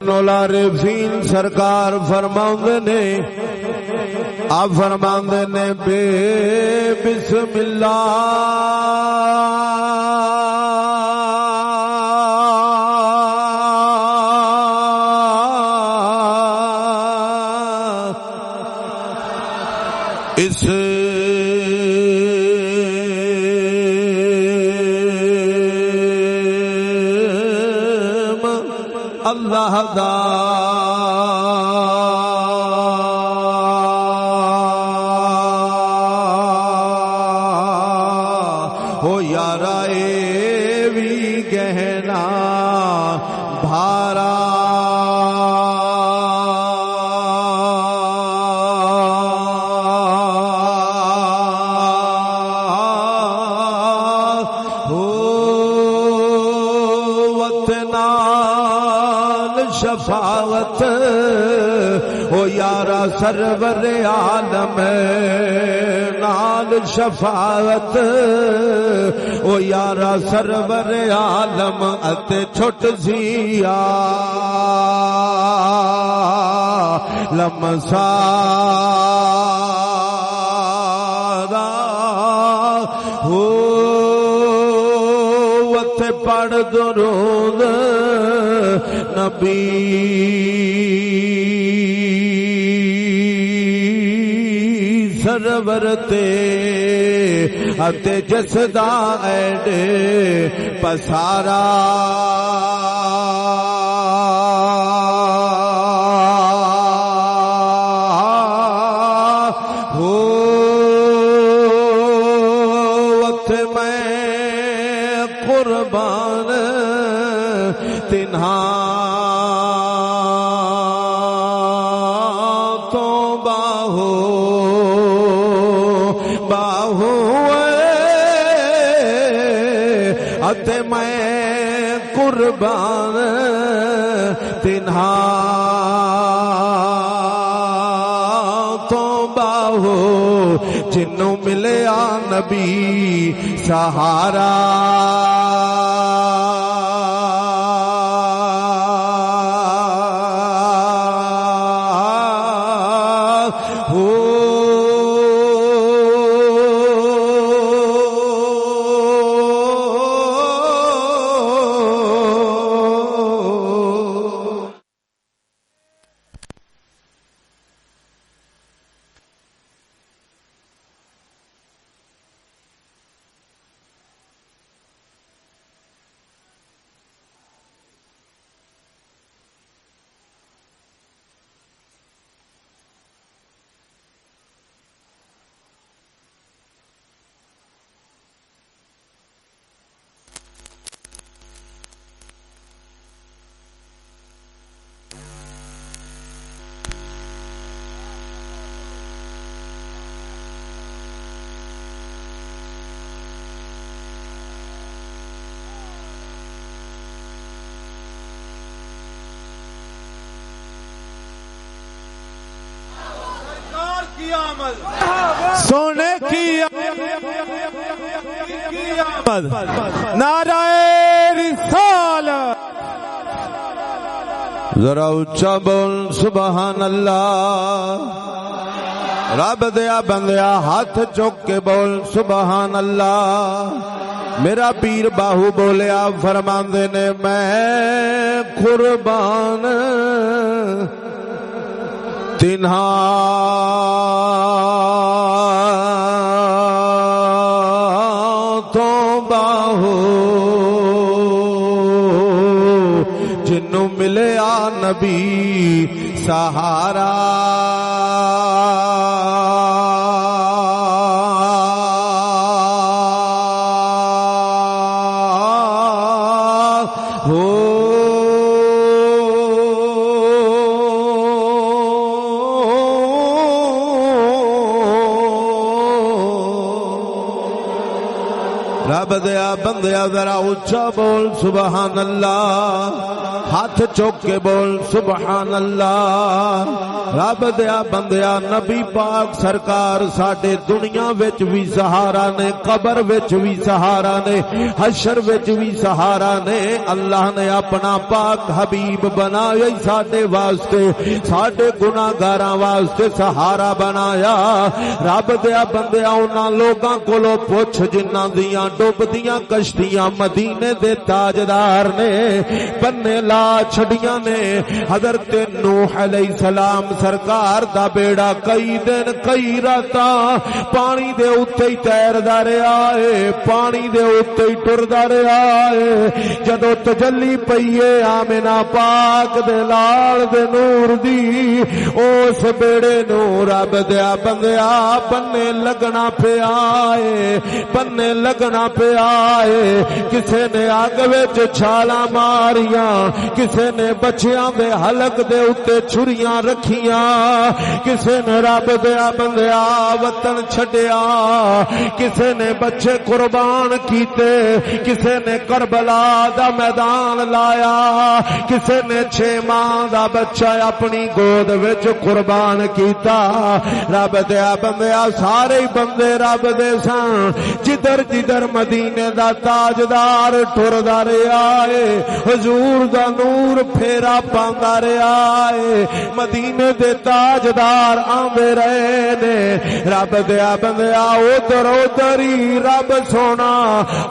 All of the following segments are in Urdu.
العارفین سرکار فرماؤندے نے آپ فرماندے نے بے بسم اللہ اس اللہ دا ہو یارا اے بھی گہنا بھارا شفاعت ہو یارا سرور عالم نال شفاعت ہو یارا سرور عالم اتے چھٹ زیا لمسارا ہو اتے پڑھ درود نبی سرور تے اتے جس دا ایڈ پسارا ہو اتے میں قربان تنہا اتے میں قربان تنہا تو باہو جنوں ملیا نبی سہارا سونے کی آمد نعرہ رسالت ذرا اونچا بول سبحان اللہ رب دیا بندیا ہاتھ چوک کے بول سبحان اللہ میرا پیر باہو بولیا فرماندے نے میں قربان تنہا تو باہو جنوں ملیا نبی سہارا رب دیا بندیا ذرا اونچا بول سبحان اللہ ہاتھ چوک کے بول سبحان اللہ. رب دیا بندیا نبی پاک سرکار ساڈے دنیا وچ بھی سہارا نے, قبر وچ بھی سہارا نے, حشر وچ بھی سہارا نے. اللہ نے اپنا پاک حبیب بنایا ساڈے واسطے, ساڈے گناہگاراں واسطے سہارا بنایا. رب دیا بندیا انہاں لوگاں کولوں پوچھ جنہاں دیاں ڈوبدیاں کشتیاں مدینے دے تاجدار نے بننے لا چھڑیاں نے. حضرت نوح علیہ السلام سرکار دا بیڑا کئی دن کئی راتاں پانی دے اُتے ہی تیردا رہیا ہے, پانی دے اُتے ہی ٹردا رہیا ہے. جدوں تجلی پئیے آمنہ پاک دے لال دے نور دی اس بیڑے نو رب دیا بندیا بننے لگنا پیا ہے, بننے لگنا پیا ہے. کسے نے اگ وچ چھالاں ماریاں, کسے نے بچیاں دے حلق دے اُتے چھریاں رکھیاں, کسے نے رب دیا بندیا وطن چھڈیا, کسے نے بچے قربان کیتے, کسے نے کربلا دا میدان لایا, کسے نے 6 ماہ دا بچہ اپنی گود وچ قربان کیتا. رب دیا بندیا سارے بندے رب دے سن, جدھر جدھر مدینے دا تاجدار ٹردا رہیا ہے, حضور دا نور پھیرا پاندا رہیا ہے, مدینے دے تاجدار آندے رہے نے. رب دیا بندیا ادھر ادھر ہی رب سونا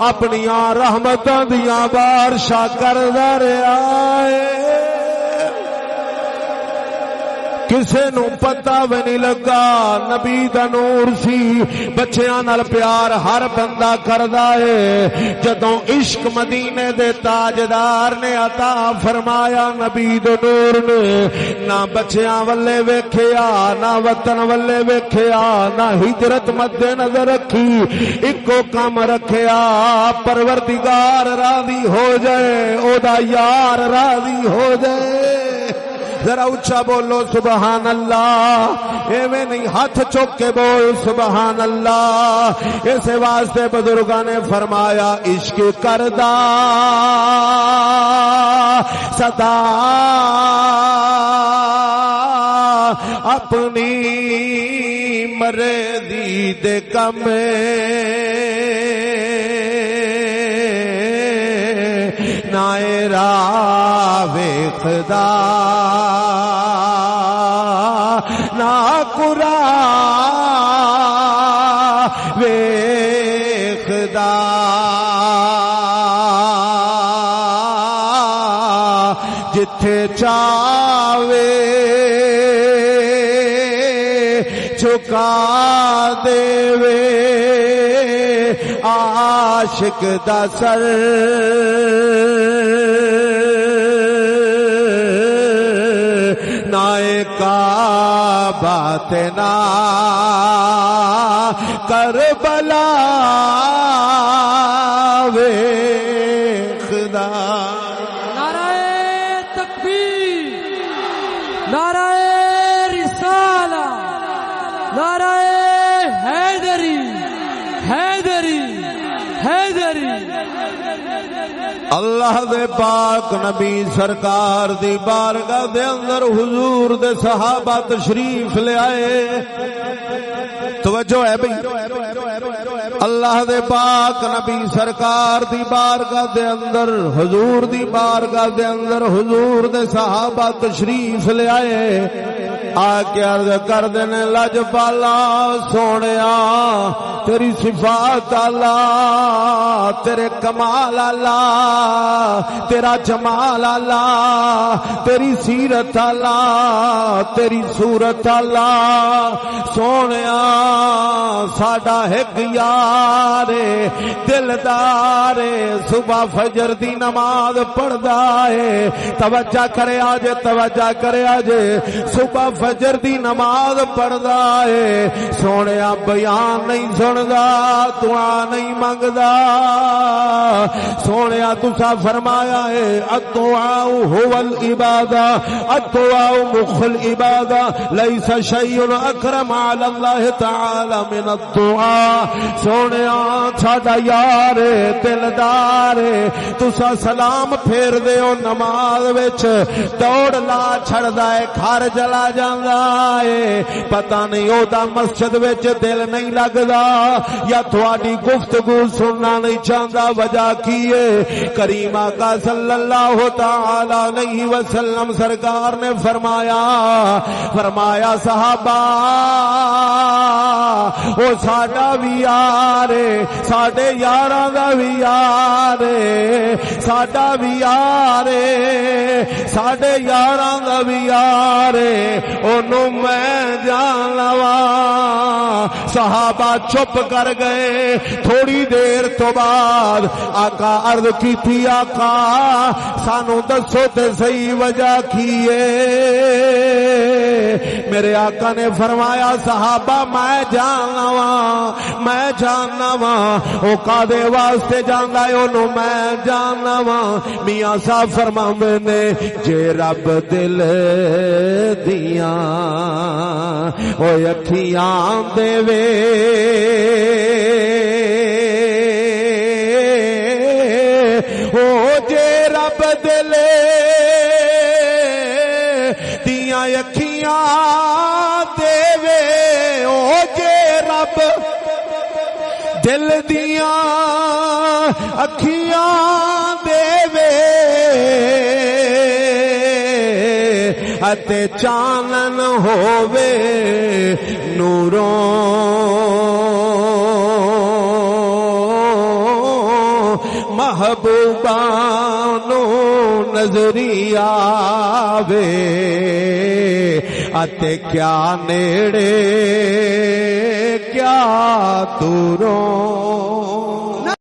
اپنی رحمتاں دیاں بارشاں کردا رہیا ہے. کسے نو پتہ بھی نہیں لگا نبی دا نور سی, بچیاں نال پیار ہر بندہ کردا ہے. جدوں عشق مدینے دے تاجدار نے عطا فرمایا نبی دے نور نے, نہ بچیاں ولے ویکھیا, نہ وطن ولے ویکھیا, نہ ہجرت مد نظر رکھی, اکو کام رکھیا پروردگار راضی ہو جائے, او دا یار راضی ہو جائے. ذرا اچھا بولو سبحان اللہ, ایویں نہیں ہاتھ چوک کے بول سبحان اللہ. اس واسطے بزرگاں نے فرمایا عشق کردا صدا اپنی مرضی دے کم نائے راہ ویکھدا نا قرا ویکھدا, جتھے چاہے جھکا دیوے عاشق دا سر, نائے کعبہ تے نا کربلا ویکھدا. نعرہ تکبیر, نعرہ رسالہ, نعرہ حیدری, حیدری, حیدری. اللہ دے پاک نبی سرکار دی بارگاہ دے اندر حضور دے صحابہ تشریف لے آئے. توجہ ہے بھئی, اللہ دے پاک نبی سرکار دی بارگاہ دے اندر, حضور دی بارگاہ دے اندر حضور دے صحابہ تشریف لے آئے. آکے عرض کر دینے لاجپالا سونیا تیری صفات اللہ, تیرے کمال اللہ, تیرا جمال اللہ, تیری سیرت اللہ, تیری صورت اللہ. سونیا ساڈا ایک یار دلدار صبح فجر دی نماز پڑھدا ہے, توجہ کرے آجے, توجہ کرے آجے. صبح فجر دی نماز پڑھدا ہے سونیا بیان نہیں سندا دعا نہیں منگدا سونیا تسا فرمایا ہے الدعاء هو العبادہ الدعاء مخ العبادہ لیس شیء اکرم علی اللہ تعالی من الدعاء سونیا ساڈا یار دلدار تسا سلام پھیر دیو نماز وچ دوڑ لا چھڑدا ہے گھر چلا جاندا ہے پتہ نہیں او دا مسجد وچ دل نہیں لگدا یا تھوڑی گفتگو سننا نہیں چاہتا وجہ کی ہے کریم آقا صلی اللہ تعالی علیہ وسلم سرکار نے فرمایا صحابہ او ساڈا بھی یار ساڈے یاراں دا بھی یار ساڈا بھی یار ساڈے یاراں دا بھی یار اونوں میں جان لواں صحابہ چپ کر گئے تھوڑی دیر تو بعد آقا عرض کی تھی آقا سانو دسو تے صحیح وجہ کیے میرے آقا نے فرمایا صحابہ میں جاننا وا او کادے واسطے جاندا ہے اونوں میں جاننا وا میاں صاحب فرماندے نے جے رب دل دیاں او اکھیاں دے وے او جے رب دل دیاں اکھیاں دے وے او جے رب دل دیاں اکھیاں دے وے اتے چانن ہووے نوروں محبوبانو نظری آوے اتے کیا نیڑے کیا دوروں